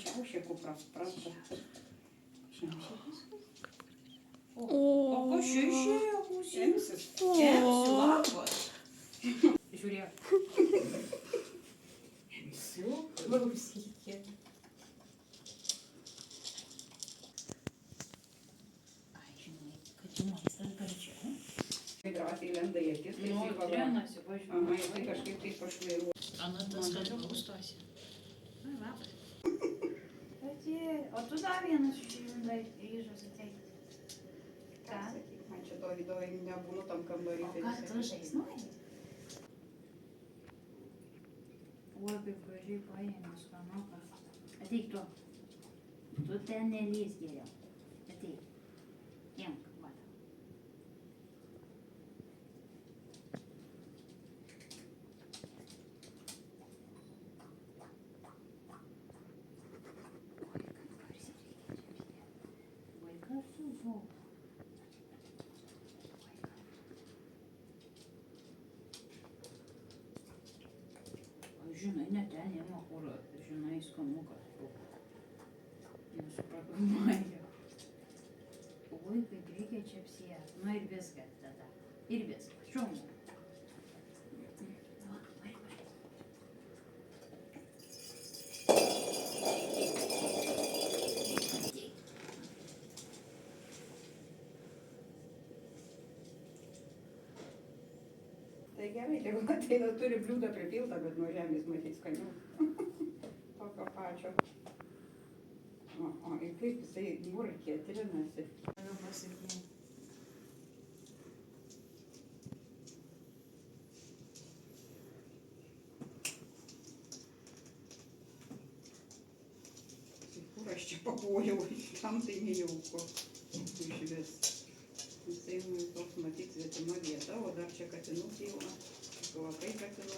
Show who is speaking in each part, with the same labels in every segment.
Speaker 1: Šiaušiekų prasta. O ko išėjo būsimsis? Kepsiu labas. Žiūrėk. Kepsiu, klausykit. Ai, žinai, kad jų maistas gardžiau. Migratai lenda į akis. Nu, trenasi, važiuoju. Aha, jisai kažkaip taip pašvairuoja. Ana, tas kad glaustosi. Ai, labas. O tu dar vienas išjundai ryžosi teikti. Ką? Sakyk, man čia Dovydovai nebūnu tam kambarį. O ką tu žaisnuoji? Oi, kaip gražiai paėmė skanuką. Ateik tu. Tu ten nelys geriau. Ateik. Imk, vat. Žinai, ne ten ima, kur, žinai, skanukas. Jūsų programuoja. Oi, kaip reikia čia apsijęs. Nu ir viskas tada. Ir viskas. Šaunu. Tai gerai, tegu ateina, turi bliūdą pripiltą, bet nuo žemės matys skaniau. Tokio pačio. O, ir kaip jisai murkė, trinasi. Galiu pasakyti. Kur aš čia pabojau, tam tai nejauku. Išvis. Jisai toks matyt svetima vieta, o dar čia katinų pilna. Kvapai katinų.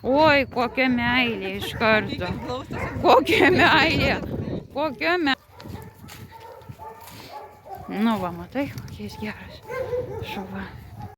Speaker 1: Oi, kokia meilė iš karto. Kokia meilė. Kokia meilė. Nu va, matai, kokiais geras šuva.